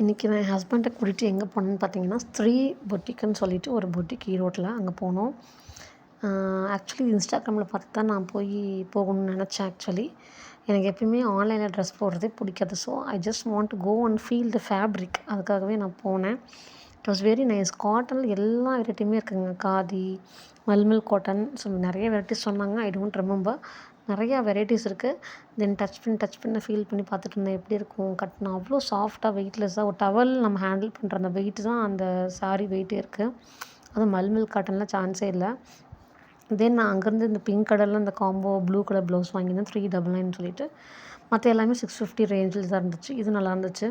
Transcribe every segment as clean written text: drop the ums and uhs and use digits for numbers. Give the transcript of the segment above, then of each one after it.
இன்றைக்கி நான் என் ஹஸ்பண்ட கூட்டிகிட்டு எங்கே போனேன்னு பார்த்தீங்கன்னா, ஸ்ரீ பொட்டிக்குன்னு சொல்லிட்டு ஒரு பொட்டிக் ஈரோட்டில் அங்கே போனோம். ஆக்சுவலி இன்ஸ்டாகிராமில் பார்த்து தான் நான் போகணும்னு நினச்சேன் ஆக்சுவலி. எனக்கு எப்பயுமே ஆன்லைனில் ட்ரெஸ் போடுறதே பிடிக்காது. So I just want to go and feel the fabric. அதுக்காகவே நான் போனேன். It was very nice. காட்டனில் எல்லா வெரைட்டியுமே இருக்குதுங்க. காதி, மல்மல் காட்டன், ஸோ நிறைய வெரைட்டிஸ் சொன்னாங்க. I don't remember. நிறையா வெரைட்டிஸ் இருக்குது. தென் டச் பண்ண ஃபீல் பண்ணி பார்த்துட்டு இருந்தேன். எப்படி இருக்கும் கட்டினா அவ்வளோ சாஃப்டாக வெயிட்லெஸ்ஸாக ஒரு டவல் நம்ம ஹேண்டில் பண்ணுற அந்த வெயிட் தான் அந்த சாரீ வெயிட்டே இருக்குது. அதுவும் மல்மல் காட்டனில் சான்ஸே இல்லை. தென் நான் அங்கேருந்து இந்த பிங்க் கலரில் இந்த காம்போ ப்ளூ கலர் ப்ளவுஸ் வாங்கியிருந்தேன் 399 சொல்லிட்டு. மற்ற எல்லாமே 650 ரேஞ்சில் தான் இருந்துச்சு. இது நல்லா இருந்துச்சு.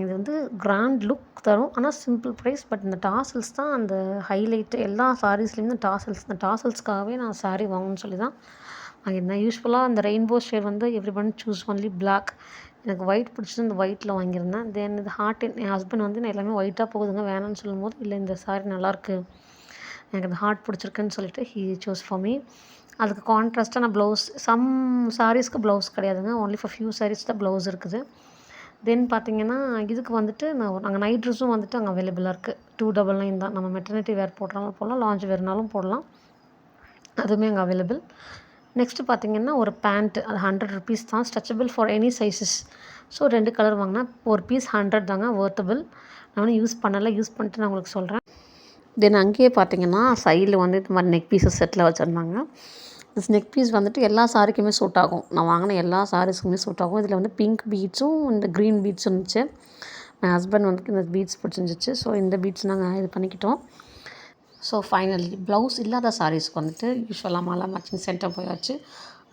இது வந்து கிராண்ட் லுக் தரும். ஆனால் சிம்பிள் ப்ரைஸ். பட் இந்த டாசல்ஸ் தான் அந்த ஹைலைட்டு. எல்லா சாரீஸ்லேயுமே இந்த டாசல்ஸ்க்காகவே நான் சாரீ வாங்கணும்னு சொல்லி தான் வாங்கியிருந்தேன். யூஸ்வலாக அந்த ரெயின்போ ஷேட் வந்து every one choose only black. எனக்கு ஒயிட் பிடிச்சது, இந்த ஒயிட்டில் வாங்கியிருந்தேன். தென் இது என் ஹஸ்பண்ட் வந்து நான் எல்லாமே ஒயிட்டாக போகுதுங்க வேணான்னு சொல்லும்போது, இல்லை இந்த சாரீ நல்லாயிருக்கு, எனக்கு அந்த ஹார்ட் பிடிச்சிருக்குன்னு சொல்லிட்டு ஹீ சூஸ் ஃபார் மீ. அதுக்கு கான்ட்ராஸ்ட்டாக நான் ப்ளவுஸ் சாரீஸ்க்கு ப்ளவுஸ் கிடையாதுங்க. ஒன்லி ஃபார் ஃபியூ சாரீஸ் தான் ப்ளவுஸ் இருக்குது. தென் பார்த்திங்கன்னா இதுக்கு வந்துட்டு நாங்கள் நைட் ட்ரெஸ்ஸும் வந்துட்டு அங்கே அவைலபிளாக இருக்குது. 299 தான். நம்ம மெட்டர்னிட்டி வேர் போடுறாலும் போடலாம், லாஞ்ச் வேர்னாலும் போடலாம். அதுவுமே அங்கே அவைலபிள். நெக்ஸ்ட்டு பார்த்திங்கன்னா ஒரு பேண்ட். அது 100 ருபீஸ் தான். Stretchable for any sizes. So 2 colour வாங்கினா ஒரு பீஸ் 100 தாங்க. வொர்த்தபிள். நான் வந்து யூஸ் பண்ணலை. யூஸ் பண்ணிட்டு நான் உங்களுக்கு சொல்கிறேன். தென் அங்கேயே பார்த்திங்கன்னா சைடில் வந்து இந்த மாதிரி நெக் பீஸஸ் செட்டில் வச்சுருந்தாங்க. இந்த நெக் பீஸ் வந்துட்டு எல்லா சாரிக்குமே சூட் ஆகும். நான் வாங்கின எல்லா சாரீஸ்க்குமே சூட் ஆகும். இதில் வந்து பிங்க் பீட்ஸும் இந்த க்ரீன் பீட்ஸும் இருந்துச்சு. என் ஹஸ்பண்ட் வந்துட்டு இந்த பீட்ஸ் பிடிச்சிருந்துச்சு. ஸோ இந்த பீட்ஸ் நாங்கள் இது பண்ணிக்கிட்டோம். ஸோ ஃபைனலி ப்ளவுஸ் இல்லாத சாரீஸ்க்கு வந்துட்டு யூஸ்வலாக மாலா மேட்சிங் சென்டர் போயாச்சு.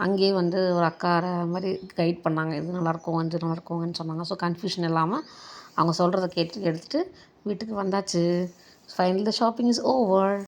அங்கேயே வந்து ஒரு அக்கா மாதிரி கைட் பண்ணாங்க. இது நல்லாயிருக்கும், இது நல்லாயிருக்குங்கன்னு சொன்னாங்க. ஸோ கன்ஃபியூஷன் இல்லாமல் அவங்க சொல்கிறத கேட்டு எடுத்துகிட்டு வீட்டுக்கு வந்தாச்சு. Finally the shopping is over.